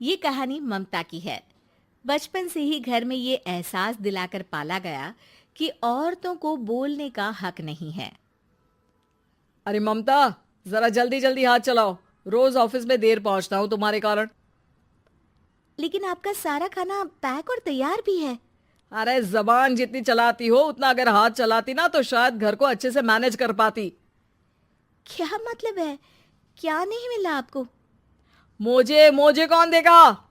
ये कहानी ममता की है। बचपन से ही घर में ये एहसास दिलाकर पाला गया कि औरतों को बोलने का हक नहीं है। अरे ममता, जरा जल्दी जल्दी हाथ चलाओ। रोज ऑफिस में देर पहुंचता हूँ तुम्हारे कारण। लेकिन आपका सारा खाना पैक और तैयार भी है। अरे जबान जितनी चलाती हो उतना अगर हाथ चलाती ना तो शायद घर को अच्छे से मैनेज कर पाती। क्या मतलब है? क्या नहीं मिला आपको? मोजे मोजे कौन देगा?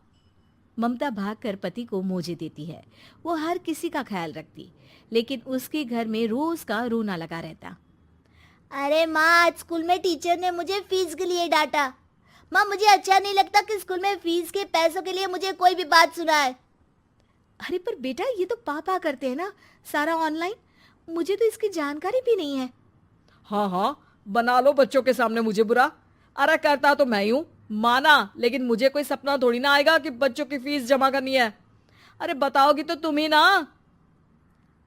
ममता भागकर पति को मोजे देती है। वो हर किसी का ख्याल रखती, लेकिन उसके घर में रोज का रोना लगा रहता। अरे माँ, आज स्कूल में टीचर ने मुझे फीस के लिए डांटा। माँ, मुझे अच्छा नहीं लगता कि स्कूल में फीस के पैसों के लिए मुझे कोई भी बात सुनाए। अरे पर बेटा, ये तो पापा करते हैं ना, सारा ऑनलाइन। मुझे तो इसकी जानकारी भी नहीं है। हाँ हाँ, बना लो बच्चों के सामने मुझे बुरा। अरे करता तो मैं ही हूँ, माना, लेकिन मुझे कोई सपना थोड़ी ना आएगा कि बच्चों की फीस जमा करनी है। अरे बताओगी तो तुम ही ना।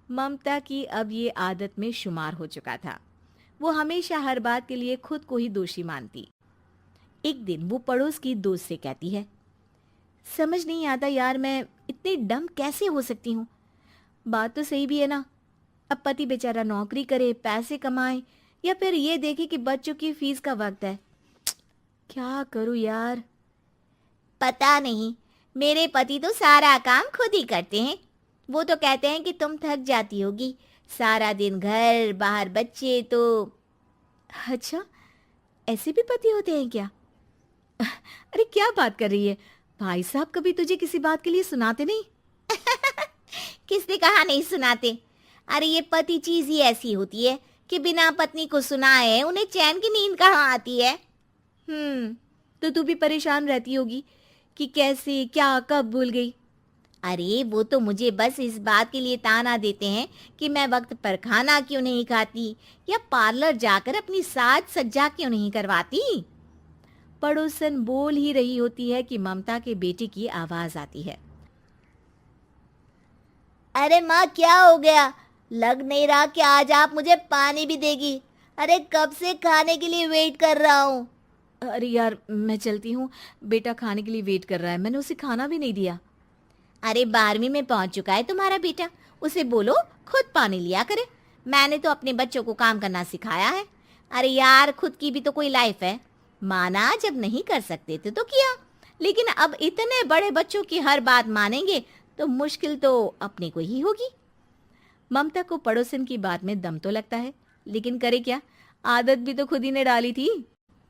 ममता की अब ये आदत में शुमार हो चुका था। वो हमेशा हर बात के लिए खुद को ही दोषी मानती। एक दिन वो पड़ोस की दोस्त से कहती है, समझ नहीं आता यार, मैं इतनी डम कैसे हो सकती हूँ। बात तो सही भी है ना। अब पति बेचारा नौकरी करे, पैसे कमाए, या फिर ये देखे कि बच्चों की फीस का वक्त है। क्या करूँ यार। पता नहीं, मेरे पति तो सारा काम खुद ही करते हैं। वो तो कहते हैं कि तुम थक जाती होगी, सारा दिन घर बाहर बच्चे तो। अच्छा, ऐसे भी पति होते हैं क्या? अरे क्या बात कर रही है? भाई साहब कभी तुझे किसी बात के लिए सुनाते नहीं? किसने कहा नहीं सुनाते? अरे ये पति चीज ही ऐसी होती है कि बिना पत्नी को सुनाए उन्हें चैन की नींद कहाँ आती है। तो तू भी परेशान रहती होगी कि कैसे, क्या, कब भूल गई। अरे वो तो मुझे बस इस बात के लिए ताना देते हैं कि मैं वक्त पर खाना क्यों नहीं खाती या पार्लर जाकर अपनी साज सज्जा क्यों नहीं करवाती। पड़ोसन बोल ही रही होती है कि ममता के बेटे की आवाज आती है। अरे माँ, क्या हो गया? लग नहीं रहा कि आज आप मुझे पानी भी देगी। अरे कब से खाने के लिए वेट कर रहा हूँ। अरे यार, मैं चलती हूँ। बेटा खाने के लिए वेट कर रहा है, मैंने उसे खाना भी नहीं दिया। अरे 12वीं में पहुंच चुका है तुम्हारा बेटा, उसे बोलो खुद पानी लिया करे। मैंने तो अपने बच्चों को काम करना सिखाया है। अरे यार, खुद की भी तो कोई लाइफ है। माना जब नहीं कर सकते थे तो किया, लेकिन अब इतने बड़े बच्चों की हर बात मानेंगे तो मुश्किल तो अपने को ही होगी। ममता को पड़ोसन की बात में दम तो लगता है, लेकिन करे क्या, आदत भी तो खुद ही ने डाली थी।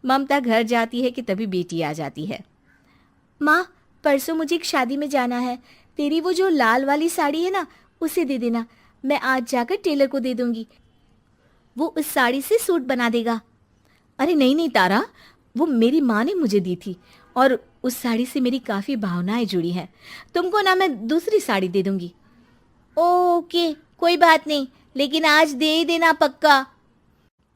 ममता घर जाती है कि तभी बेटी आ जाती है। माँ, परसों मुझे एक शादी में जाना है। तेरी वो जो लाल वाली साड़ी है ना, उसे दे देना। मैं आज जाकर टेलर को दे दूंगी, वो उस साड़ी से सूट बना देगा। अरे नहीं नहीं तारा, वो मेरी माँ ने मुझे दी थी और उस साड़ी से मेरी काफ़ी भावनाएं जुड़ी हैं। तुमको ना मैं दूसरी साड़ी दे दूंगी। ओके, कोई बात नहीं, लेकिन आज दे ही देना पक्का।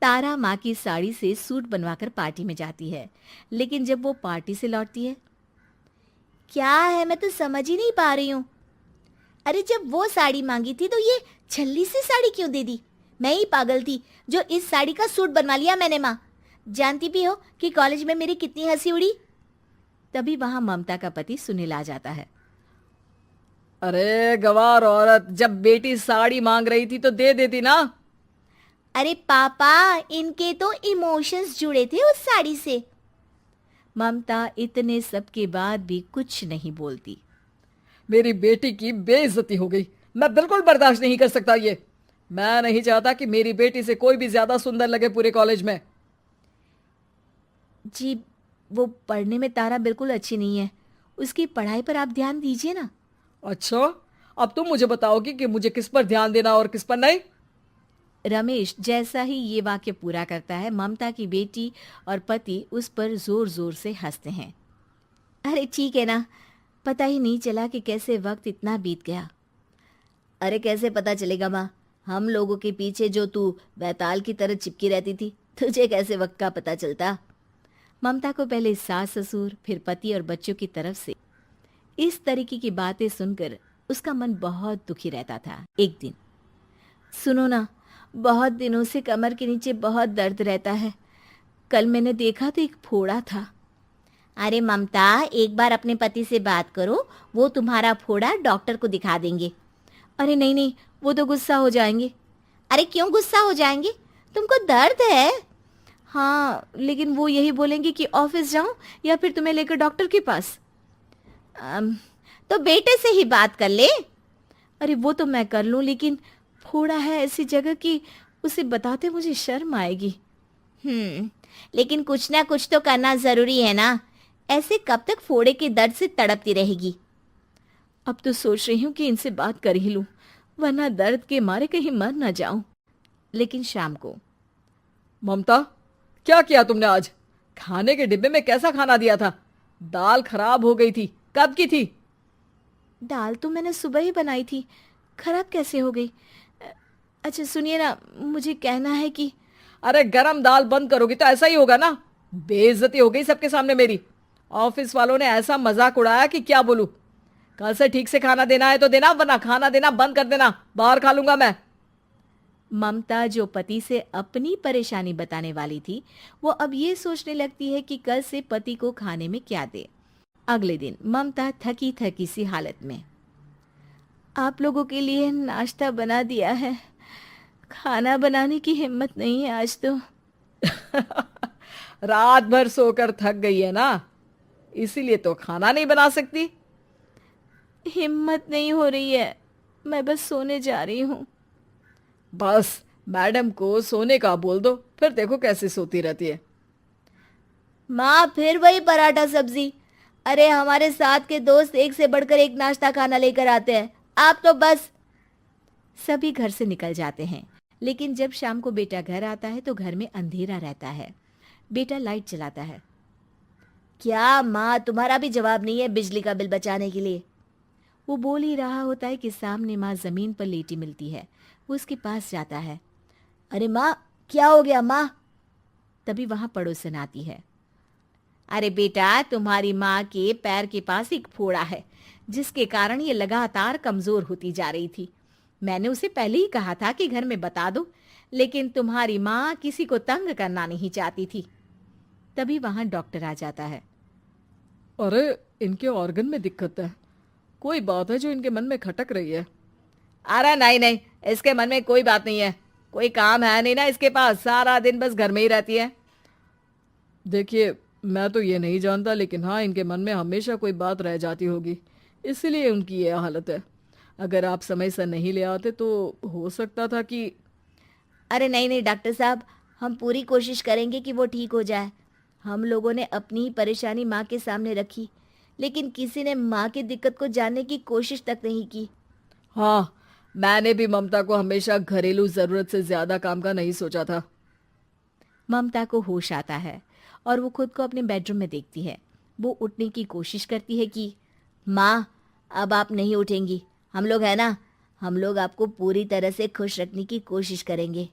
तारा माँ की साड़ी से सूट बनवाकर पार्टी में जाती है, लेकिन जब वो पार्टी से लौटती है, क्या है, मैं तो समझ ही नहीं पा रही हूँ। अरे जब वो साड़ी मांगी थी तो ये छल्ली से साड़ी क्यों दे दी? मैं ही पागल थी जो इस साड़ी का सूट बनवा लिया मैंने। माँ, जानती भी हो कि कॉलेज में मेरी कितनी हंसी उड़ी। तभी वहां ममता का पति सुनील आ जाता है। अरे गवार औरत, जब बेटी साड़ी मांग रही थी तो दे देती ना। अरे पापा, इनके तो इमोशंस जुड़े थे उस साड़ी से। ममता इतने सब के बाद भी कुछ नहीं बोलती। मेरी बेटी की बेइज्जती हो गई। मैं बिल्कुल बर्दाश्त नहीं कर सकता ये। मैं नहीं चाहता कि मेरी बेटी से कोई भी ज्यादा सुंदर लगे पूरे कॉलेज में। जी, वो पढ़ने में तारा बिल्कुल अच्छी नहीं है, उसकी पढ़ाई पर आप ध्यान दीजिए ना। अच्छा, अब तुम मुझे बताओगी कि मुझे किस पर ध्यान देना और किस पर नहीं। रमेश जैसा ही ये वाक्य पूरा करता है, ममता की बेटी और पति उस पर जोर जोर से हंसते हैं। अरे ठीक है ना, पता ही नहीं चला कि कैसे वक्त इतना बीत गया। अरे कैसे पता चलेगा माँ, हम लोगों के पीछे जो तू बैताल की तरह चिपकी रहती थी, तुझे कैसे वक्त का पता चलता। ममता को पहले सास ससुर, फिर पति और बच्चों की तरफ से इस तरीके की बातें सुनकर उसका मन बहुत दुखी रहता था। एक दिन, सुनो ना, बहुत दिनों से कमर के नीचे बहुत दर्द रहता है। कल मैंने देखा तो एक फोड़ा था। अरे ममता, एक बार अपने पति से बात करो, वो तुम्हारा फोड़ा डॉक्टर को दिखा देंगे। अरे नहीं नहीं, वो तो गुस्सा हो जाएंगे। अरे क्यों गुस्सा हो जाएंगे? तुमको दर्द है? हाँ, लेकिन वो यही बोलेंगे कि ऑफिस जाऊं या फिर तुम्हें लेकर डॉक्टर के पास। तो बेटे से ही बात कर ले। अरे वो तो मैं कर लूं, लेकिन फोड़ा है ऐसी जगह कि उसे बताते मुझे शर्म आएगी। लेकिन कुछ ना कुछ तो करना जरूरी है ना। ऐसे कब तक फोड़े के दर्द से तड़पती रहेगी? अब तो सोच रही हूँ कि इनसे बात कर ही लूं, वरना दर्द के मारे कहीं मर ना जाऊं। लेकिन शाम को, ममता, क्या किया तुमने आज? खाने के डिब्बे में कैसा खाना दिया था? दाल खराब हो गई थी। कब की थी? दाल तो मैंने सुबह ही बनाई थी, खराब कैसे हो गई? अच्छा सुनिए ना, मुझे कहना है कि अरे गरम दाल बंद करोगी तो ऐसा ही होगा ना। बेइज्जती हो गई सबके सामने मेरी। ऑफिस वालों ने ऐसा मजाक उड़ाया कि क्या बोलूं। कल से ठीक से खाना देना है तो देना, वरना खाना देना बंद कर देना। बाहर खा लूंगा मैं। ममता, जो पति से अपनी परेशानी बताने वाली थी, वो अब ये सोचने लगती है कि कल से पति को खाने में क्या दे। अगले दिन ममता थकी थकी सी हालत में, आप लोगों के लिए नाश्ता बना दिया है, खाना बनाने की हिम्मत नहीं है आज तो। रात भर सोकर थक गई है ना, इसीलिए तो खाना नहीं बना सकती। हिम्मत नहीं हो रही है, मैं बस सोने जा रही हूँ। बस मैडम को सोने का बोल दो, फिर देखो कैसे सोती रहती है। माँ, फिर वही पराठा सब्जी। अरे हमारे साथ के दोस्त एक से बढ़कर एक नाश्ता खाना लेकर आते हैं, आप तो बस। सभी घर से निकल जाते हैं, लेकिन जब शाम को बेटा घर आता है तो घर में अंधेरा रहता है। बेटा लाइट जलाता है। क्या माँ, तुम्हारा भी जवाब नहीं है बिजली का बिल बचाने के लिए? वो बोल ही रहा होता है कि सामने माँ जमीन पर लेटी मिलती है। वो उसके पास जाता है। अरे माँ, क्या हो गया माँ? तभी वहां पड़ोसन आती है। अरे बेटा, तुम्हारी माँ के पैर के पास एक फोड़ा है, जिसके कारण ये लगातार कमजोर होती जा रही थी। मैंने उसे पहले ही कहा था कि घर में बता दो, लेकिन तुम्हारी माँ किसी को तंग करना नहीं चाहती थी। तभी वहां डॉक्टर आ जाता है। अरे इनके ऑर्गन में दिक्कत है, कोई बात है जो इनके मन में खटक रही है। अरे नहीं नहीं, इसके मन में कोई बात नहीं है। कोई काम है नहीं ना इसके पास, सारा दिन बस घर में ही रहती है। देखिए, मैं तो ये नहीं जानता, लेकिन हाँ, इनके मन में हमेशा कोई बात रह जाती होगी, इसीलिए उनकी ये हालत है। अगर आप समय से नहीं ले आते तो हो सकता था कि। अरे नहीं नहीं डॉक्टर साहब, हम पूरी कोशिश करेंगे कि वो ठीक हो जाए। हम लोगों ने अपनी ही परेशानी माँ के सामने रखी, लेकिन किसी ने माँ की दिक्कत को जानने की कोशिश तक नहीं की। हाँ, मैंने भी ममता को हमेशा घरेलू जरूरत से ज्यादा काम का नहीं सोचा था। ममता को होश आता है और वो खुद को अपने बेडरूम में देखती है। वो उठने की कोशिश करती है कि माँ, अब आप नहीं उठेंगी। हम लोग है ना, हम लोग आपको पूरी तरह से खुश रखने की कोशिश करेंगे।